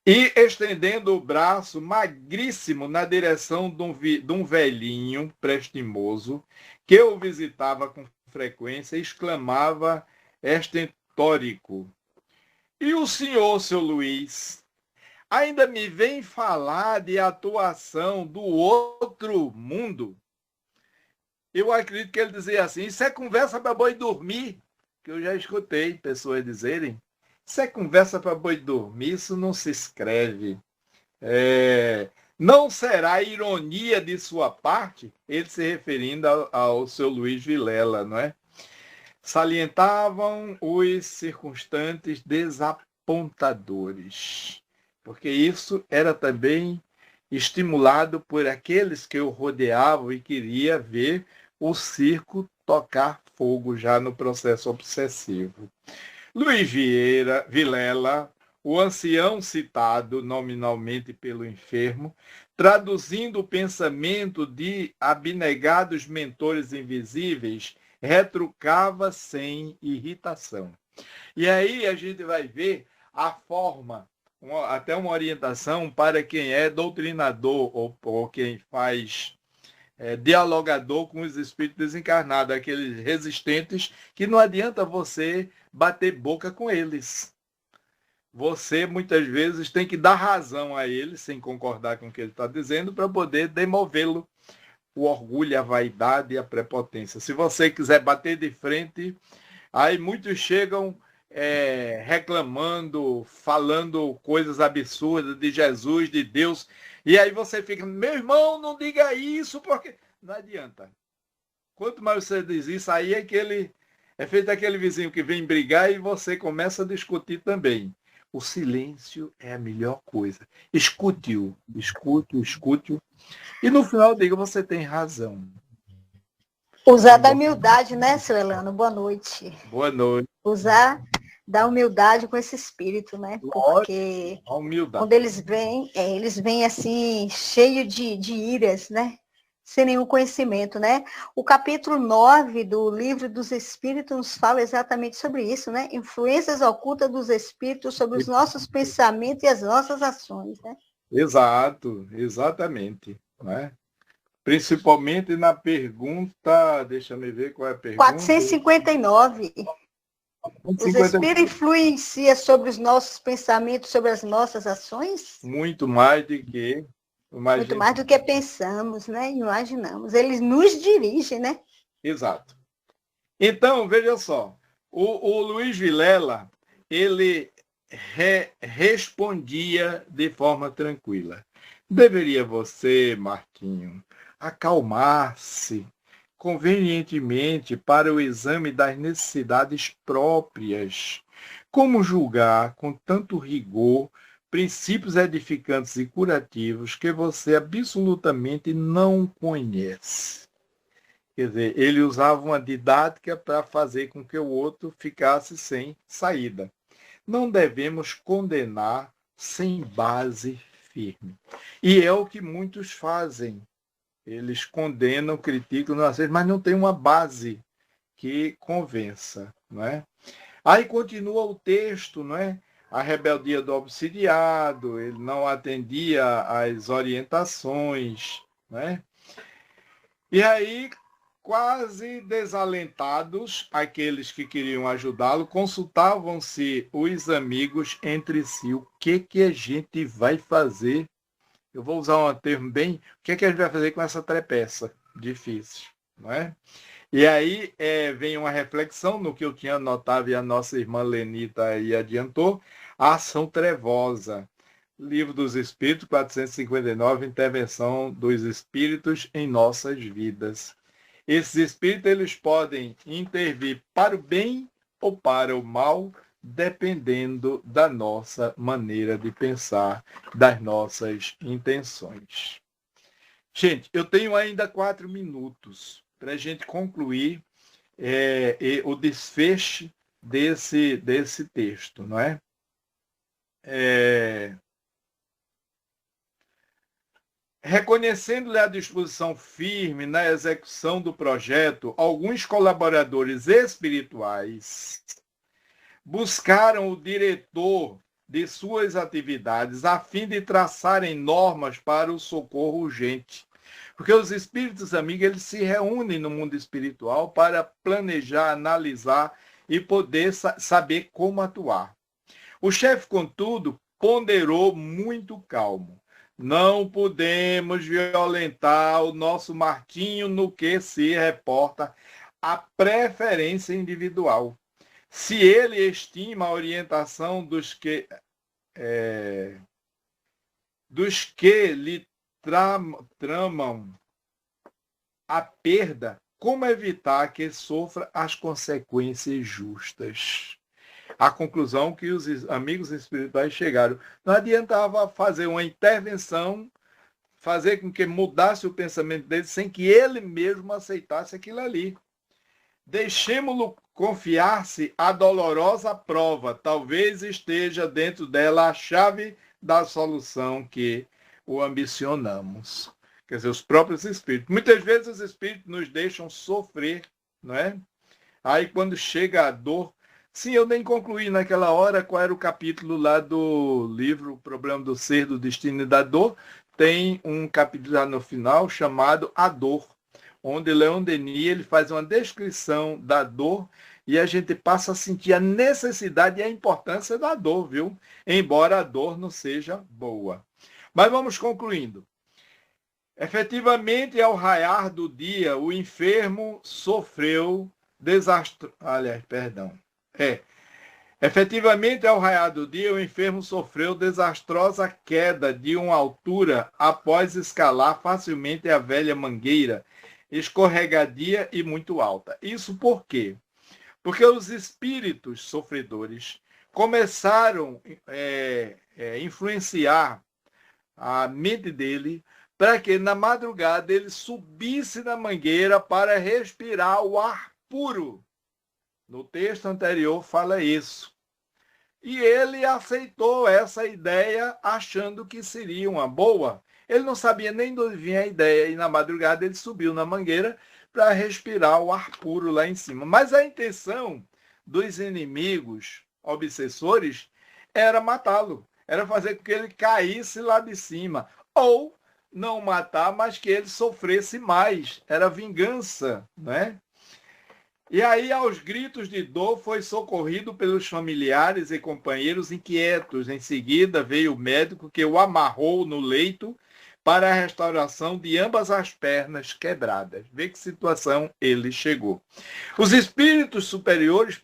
E estendendo o braço magríssimo na direção de um velhinho prestimoso que o visitava com frequência, exclamava estentórico: e o senhor, seu Luiz, ainda me vem falar de atuação do outro mundo? Eu acredito que ele dizia assim: isso é conversa para boi dormir, que eu já escutei pessoas dizerem. Isso é conversa para boi dormir, isso não se escreve. Não será ironia de sua parte, ele se referindo ao seu Luiz Vilela, não é? Salientavam os circunstantes desapontadores, porque isso era também estimulado por aqueles que o rodeavam e queria ver o circo tocar fogo já no processo obsessivo. Luiz Vilela, o ancião citado nominalmente pelo enfermo, traduzindo o pensamento de abnegados mentores invisíveis, retrucava sem irritação. E aí a gente vai ver a forma, até uma orientação para quem é doutrinador ou quem faz dialogador com os espíritos desencarnados, aqueles resistentes que não adianta você bater boca com eles. Você, muitas vezes, tem que dar razão a ele, sem concordar com o que ele está dizendo, para poder demovê-lo. O orgulho, a vaidade e a prepotência. Se você quiser bater de frente, aí muitos chegam reclamando, falando coisas absurdas de Jesus, de Deus, e aí você fica: meu irmão, não diga isso, porque não adianta. Quanto mais você diz isso, aí é feito aquele vizinho que vem brigar e você começa a discutir também. O silêncio é a melhor coisa. Escute-o. E no final diga: você tem razão. Usar da humildade, né, seu Elano? Boa noite. Boa noite. Usar da humildade com esse espírito, né? Porque a humildade. Quando eles vêm assim, cheio de iras, né? Sem nenhum conhecimento, né? O capítulo 9 do Livro dos Espíritos nos fala exatamente sobre isso, né? Influências ocultas dos espíritos sobre os nossos pensamentos e as nossas ações, né? Exato, exatamente, né? Principalmente na pergunta, deixa eu ver qual é a pergunta. 459. Os espíritos influenciam sobre os nossos pensamentos, sobre as nossas ações? Muito mais do que Muito mais do que pensamos, né? Imaginamos. Eles nos dirigem, né? Exato. Então, veja só, o Luiz Vilela, ele respondia de forma tranquila. Deveria você, Marquinho, acalmar-se convenientemente para o exame das necessidades próprias. Como julgar com tanto rigor princípios edificantes e curativos que você absolutamente não conhece? Quer dizer, ele usava uma didática para fazer com que o outro ficasse sem saída. Não devemos condenar sem base firme. E é o que muitos fazem. Eles condenam, criticam, mas não tem uma base que convença, não é? Aí continua o texto, não é? A rebeldia do obsidiado, ele não atendia às orientações, não é? E aí, quase desalentados, aqueles que queriam ajudá-lo, consultavam-se os amigos entre si. O que a gente vai fazer? Eu vou usar um termo bem... O que a gente vai fazer com essa trepeça difícil, não é? E aí vem uma reflexão no que eu tinha anotado e a nossa irmã Lenita aí adiantou, a ação trevosa. Livro dos Espíritos, 459, Intervenção dos Espíritos em nossas vidas. Esses espíritos eles podem intervir para o bem ou para o mal, dependendo da nossa maneira de pensar, das nossas intenções. Gente, eu tenho ainda 4 minutos para a gente concluir o desfecho desse texto, não é? Reconhecendo-lhe a disposição firme na execução do projeto, alguns colaboradores espirituais buscaram o diretor de suas atividades a fim de traçarem normas para o socorro urgente. Porque os espíritos amigos, eles se reúnem no mundo espiritual para planejar, analisar e poder saber como atuar. O chefe, contudo, ponderou muito calmo. Não podemos violentar o nosso Marquinho no que se reporta à preferência individual. Se ele estima a orientação dos que lhe tramam a perda, como evitar que sofra as consequências justas? A conclusão que os amigos espirituais chegaram. Não adiantava fazer uma intervenção, fazer com que mudasse o pensamento dele sem que ele mesmo aceitasse aquilo ali. Deixemo-lo confiar-se à dolorosa prova. Talvez esteja dentro dela a chave da solução que o ambicionamos. Quer dizer, os próprios espíritos. Muitas vezes os espíritos nos deixam sofrer, não é? Aí quando chega a dor... Sim, eu nem concluí naquela hora qual era o capítulo lá do livro O Problema do Ser, do Destino e da Dor. Tem um capítulo lá no final chamado A Dor, onde Leon Denis ele faz uma descrição da dor e a gente passa a sentir a necessidade e a importância da dor, viu? Embora a dor não seja boa. Mas vamos concluindo. Efetivamente, ao raiar do dia, o enfermo sofreu Efetivamente, ao raiar do dia, o enfermo sofreu desastrosa queda de uma altura após escalar facilmente a velha mangueira, escorregadia e muito alta. Isso por quê? Porque os espíritos sofredores começaram a influenciar a mente dele para que na madrugada ele subisse na mangueira para respirar o ar puro. No texto anterior fala isso. E ele aceitou essa ideia achando que seria uma boa. Ele não sabia nem de onde vinha a ideia e na madrugada ele subiu na mangueira para respirar o ar puro lá em cima. Mas a intenção dos inimigos obsessores era matá-lo. Era fazer com que ele caísse lá de cima. Ou não matar, mas que ele sofresse mais. Era vingança, né? E aí, aos gritos de dor, foi socorrido pelos familiares e companheiros inquietos. Em seguida, veio o médico que o amarrou no leito para a restauração de ambas as pernas quebradas. Vê que situação ele chegou. Os espíritos superiores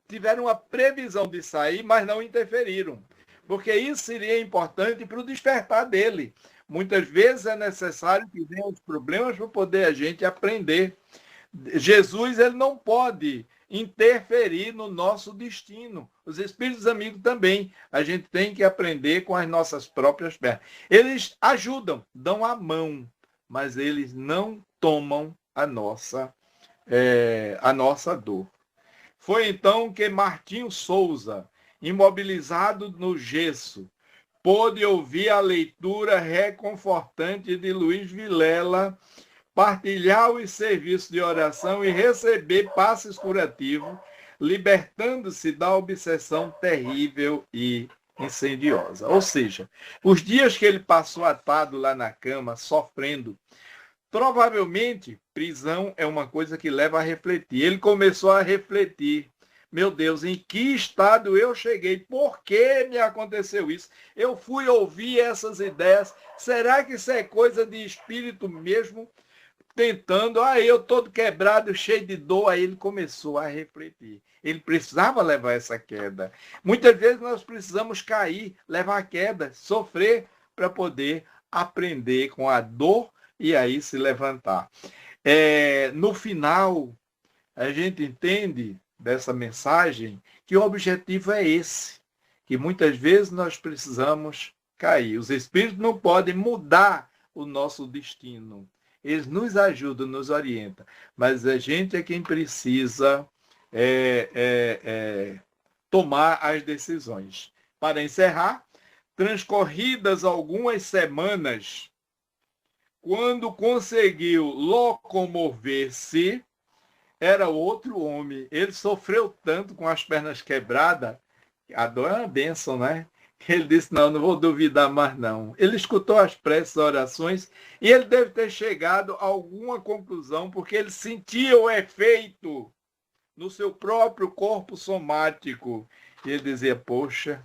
tiveram a previsão de sair, mas não interferiram, porque isso seria importante para o despertar dele. Muitas vezes é necessário que venham os problemas para poder a gente aprender. Jesus, ele não pode interferir no nosso destino. Os espíritos amigos também. A gente tem que aprender com as nossas próprias pernas. Eles ajudam, dão a mão, mas eles não tomam a nossa dor. Foi então que Martinho Souza, imobilizado no gesso, pôde ouvir a leitura reconfortante de Luiz Vilela, partilhar os serviços de oração e receber passes curativos, libertando-se da obsessão terrível e incendiosa. Ou seja, os dias que ele passou atado lá na cama, sofrendo, provavelmente prisão é uma coisa que leva a refletir. Ele começou a refletir. Meu Deus, em que estado eu cheguei? Por que me aconteceu isso? Eu fui ouvir essas ideias. Será que isso é coisa de espírito mesmo? Tentando, eu todo quebrado, cheio de dor. Aí ele começou a refletir. Ele precisava levar essa queda. Muitas vezes nós precisamos cair, levar a queda, sofrer para poder aprender com a dor e aí se levantar. No final, a gente entende dessa mensagem que o objetivo é esse, que muitas vezes nós precisamos cair. Os espíritos não podem mudar o nosso destino. Eles nos ajudam, nos orientam, mas a gente é quem precisa tomar as decisões. Para encerrar, transcorridas algumas semanas, quando conseguiu locomover-se, era outro homem. Ele sofreu tanto com as pernas quebradas, a dor é uma bênção, né? Ele disse, não vou duvidar mais não. Ele escutou as preces, as orações, e ele deve ter chegado a alguma conclusão, porque ele sentia o efeito no seu próprio corpo somático. E ele dizia, poxa,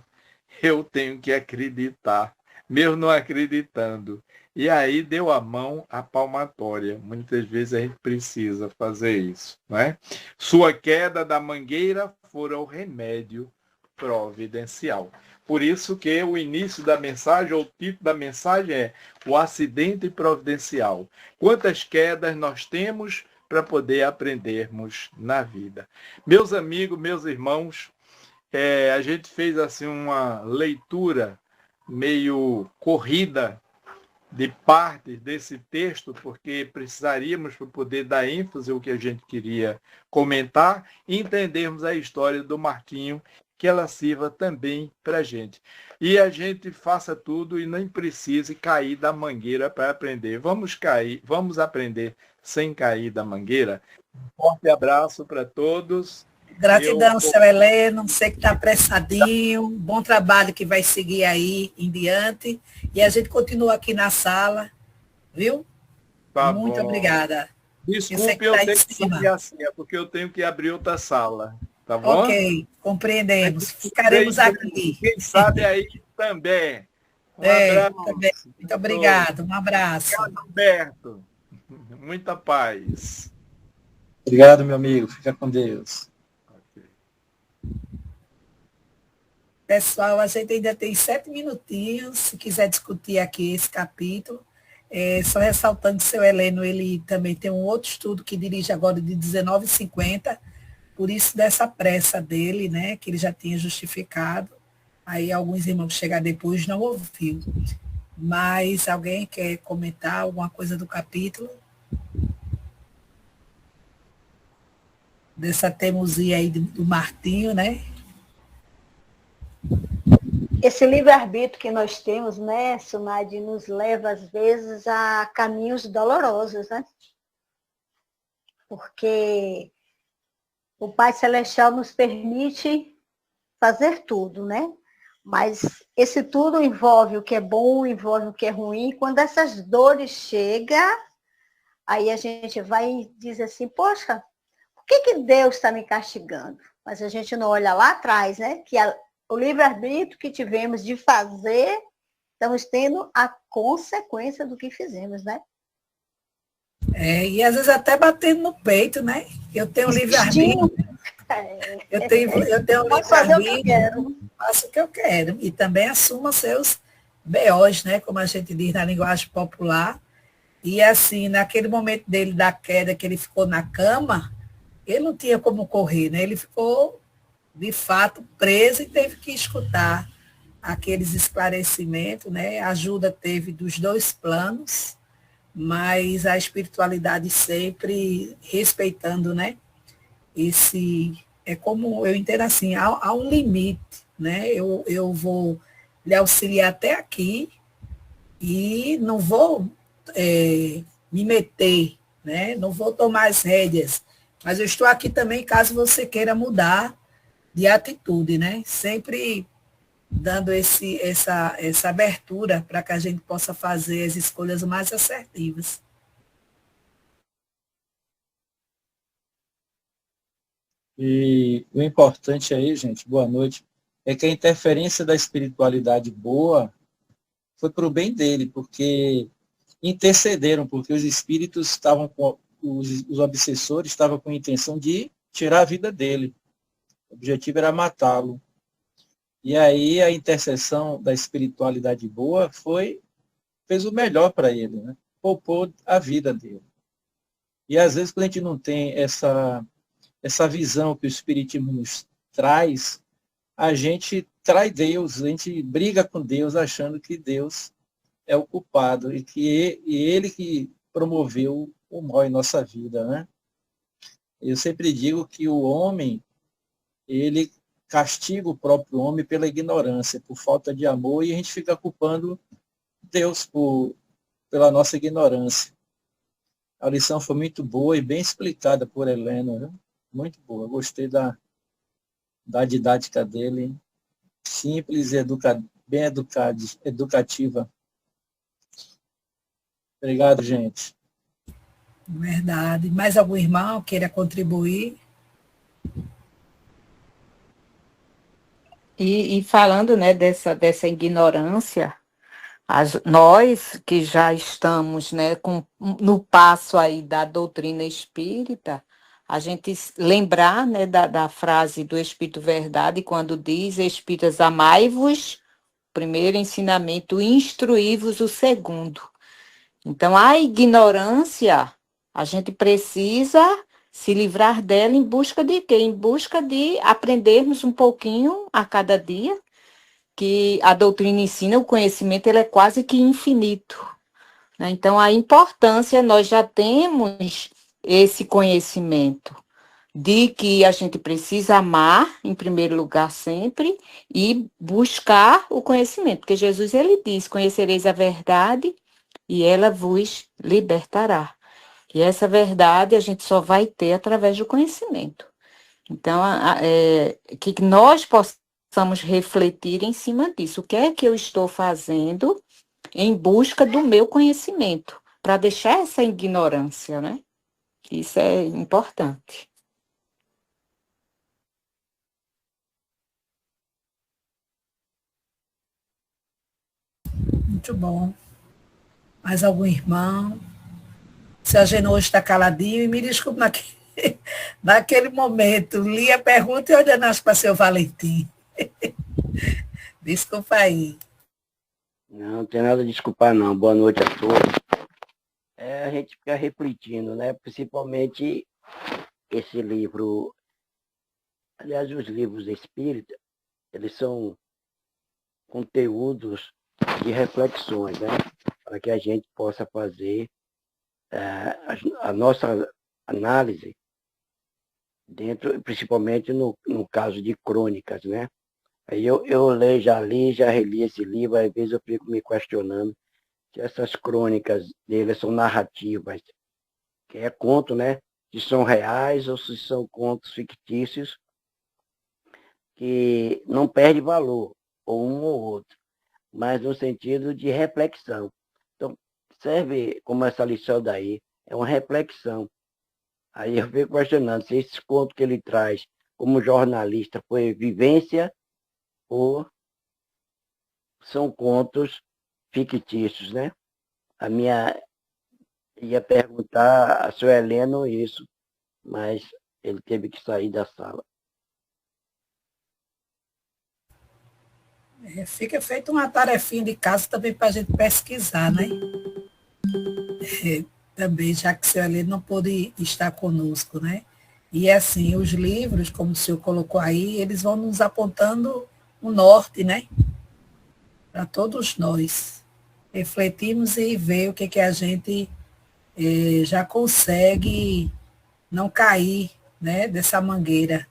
eu tenho que acreditar, mesmo não acreditando. E aí deu a mão à palmatória. Muitas vezes a gente precisa fazer isso, né? Sua queda da mangueira fora o remédio providencial. Por isso que o início da mensagem, ou o título da mensagem é o acidente providencial. Quantas quedas nós temos para poder aprendermos na vida. Meus amigos, meus irmãos, a gente fez assim uma leitura meio corrida de partes desse texto, porque precisaríamos para poder dar ênfase ao que a gente queria comentar e entendermos a história do Martinho, que ela sirva também para a gente. E a gente faça tudo e nem precise cair da mangueira para aprender. Vamos aprender sem cair da mangueira. Um forte abraço para todos. Gratidão, seu Heleno, sei que está apressadinho, bom trabalho que vai seguir aí em diante, e a gente continua aqui na sala, viu? Tá muito bom. Obrigada. Desculpe, eu tenho que sair assim, porque eu tenho que abrir outra sala, tá bom? Ok, compreendemos, ficaremos aqui. Quem sabe aí também. Abraço. Também. Muito obrigado, um abraço. Obrigado, Alberto. Muita paz. Obrigado, meu amigo, fica com Deus. Pessoal, a gente ainda tem 7 minutinhos, se quiser discutir aqui esse capítulo. Só ressaltando que o seu Heleno, ele também tem um outro estudo que dirige agora de 19h50, por isso dessa pressa dele, né, que ele já tinha justificado. Aí alguns irmãos chegaram depois não ouviu. Mas alguém quer comentar alguma coisa do capítulo? Dessa teimosia aí do Martinho, né? Esse livre-arbítrio que nós temos, né, Sunade, nos leva, às vezes, a caminhos dolorosos, né? Porque o Pai Celestial nos permite fazer tudo, né? Mas esse tudo envolve o que é bom, envolve o que é ruim. Quando essas dores chegam, aí a gente vai dizer assim, poxa, por que Deus está me castigando? Mas a gente não olha lá atrás, né? Que o livre-arbítrio que tivemos de fazer estamos tendo a consequência do que fizemos, né? E às vezes até batendo no peito, né? Eu tenho livre-arbítrio. Eu tenho Posso fazer o que eu quero. Faço o que eu quero. E também assuma seus BOs, né? Como a gente diz na linguagem popular. E assim, naquele momento dele da queda, que ele ficou na cama, ele não tinha como correr, né? Ele ficou, de fato, preso e teve que escutar aqueles esclarecimentos, né? A ajuda teve dos dois planos, mas a espiritualidade sempre respeitando, né? É como eu entendo assim, há um limite, né? Eu vou lhe auxiliar até aqui e não vou me meter, né? Não vou tomar as rédeas, mas eu estou aqui também caso você queira mudar de atitude, né? Sempre dando essa abertura para que a gente possa fazer as escolhas mais assertivas. E o importante aí, gente, boa noite, é que a interferência da espiritualidade boa foi para o bem dele, porque intercederam, porque os espíritos estavam com, os obsessores estavam com a intenção de tirar a vida dele. O objetivo era matá-lo. E aí a intercessão da espiritualidade boa fez o melhor para ele, né? Poupou a vida dele. E às vezes quando a gente não tem essa visão que o Espiritismo nos traz, a gente trai Deus, a gente briga com Deus achando que Deus é o culpado e ele que promoveu o mal em nossa vida, né? Eu sempre digo que o homem, ele castiga o próprio homem pela ignorância, por falta de amor, e a gente fica culpando Deus pela nossa ignorância. A lição foi muito boa e bem explicada por Helena, né? Muito boa. Gostei da didática dele, simples e bem educativa. Obrigado, gente. Verdade. Mais algum irmão queira contribuir? E falando, né, dessa ignorância, nós que já estamos, né, no passo aí da doutrina espírita, a gente lembrar, né, da frase do Espírito Verdade, quando diz: Espíritas, amai-vos, primeiro ensinamento, instruí-vos o segundo. Então, a ignorância, a gente precisa se livrar dela em busca de quê? Em busca de aprendermos um pouquinho a cada dia, que a doutrina ensina, o conhecimento ele é quase que infinito, né? Então, a importância, nós já temos esse conhecimento de que a gente precisa amar, em primeiro lugar, sempre, e buscar o conhecimento, porque Jesus, ele diz: conhecereis a verdade e ela vos libertará. E essa verdade a gente só vai ter através do conhecimento. Então, que nós possamos refletir em cima disso. O que é que eu estou fazendo em busca do meu conhecimento, para deixar essa ignorância, né? Isso é importante. Muito bom. Mais algum irmão? Se a gente hoje está caladinho, e me desculpe naquele momento, li a pergunta e ordenaste para seu Valentim. Desculpa aí. Não tem nada de desculpar, não. Boa noite a todos. A gente fica refletindo, né? Principalmente esse livro, aliás, os livros espíritas, eles são conteúdos de reflexões, né? Para que a gente possa fazer a nossa análise dentro, principalmente no caso de crônicas, né? Aí eu já reli esse livro, às vezes eu fico me questionando se essas crônicas dele são narrativas, que é conto, né? Se são reais ou se são contos fictícios, que não perde valor, ou um ou outro, mas no sentido de reflexão. Então, serve como essa lição daí, é uma reflexão. Aí eu fico questionando se esse conto que ele traz como jornalista foi vivência ou são contos fictícios, né? A minha ia perguntar a seu Heleno isso, mas ele teve que sair da sala. Fica feito uma tarefinha de casa também para a gente pesquisar, né? Também, já que o senhor Heleno não pôde estar conosco, né? E assim, os livros, como o senhor colocou aí, eles vão nos apontando o norte, né? Para todos nós. Refletirmos e ver o que a gente já consegue não cair, né, dessa mangueira.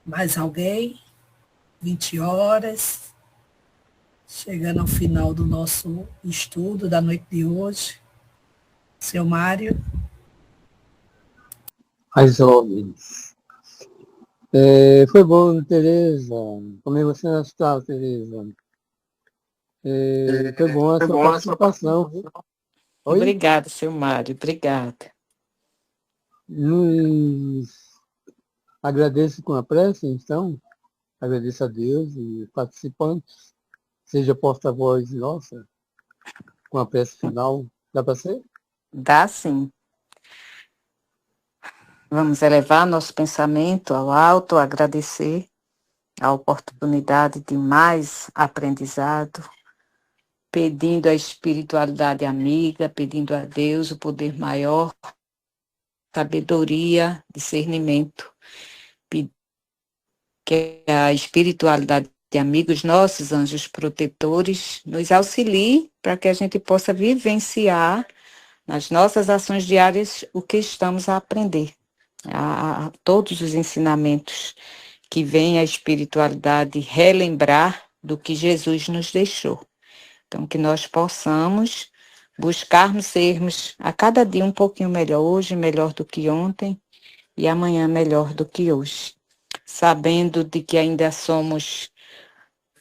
Mais alguém? 20 horas. Chegando ao final do nosso estudo da noite de hoje. Seu Mário. Mais jovens. Foi bom, Tereza. Como é que você está, Tereza? Foi bom a sua participação. Viu? Oi? Obrigada, seu Mário. Obrigada. Nos agradeço com a prece, então. Agradeço a Deus e participantes. Seja porta-voz nossa, com a prece final. Dá para ser? Dá sim. Vamos elevar nosso pensamento ao alto, agradecer a oportunidade de mais aprendizado, pedindo a espiritualidade amiga, pedindo a Deus o poder maior, sabedoria, discernimento, que a espiritualidade de amigos, nossos anjos protetores, nos auxilie para que a gente possa vivenciar nas nossas ações diárias o que estamos a aprender, a todos os ensinamentos que vem a espiritualidade relembrar do que Jesus nos deixou. Então, que nós possamos buscarmos sermos a cada dia um pouquinho melhor, hoje melhor do que ontem e amanhã melhor do que hoje. Sabendo de que ainda somos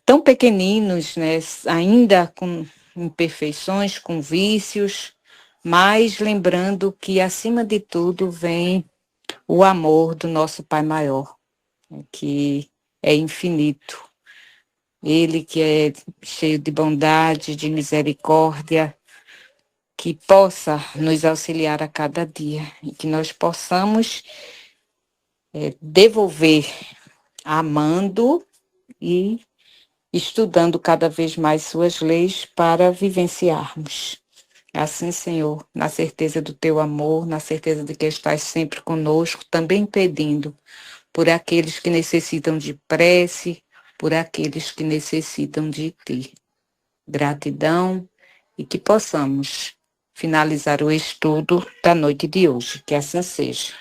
tão pequeninos, né? Ainda com imperfeições, com vícios, mas lembrando que acima de tudo vem o amor do nosso Pai Maior, que é infinito. Ele que é cheio de bondade, de misericórdia, que possa nos auxiliar a cada dia e que nós possamos devolver amando e estudando cada vez mais suas leis para vivenciarmos. Assim, Senhor, na certeza do teu amor, na certeza de que estás sempre conosco, também pedindo por aqueles que necessitam de prece, por aqueles que necessitam de ti. Gratidão e que possamos finalizar o estudo da noite de hoje. Que assim seja.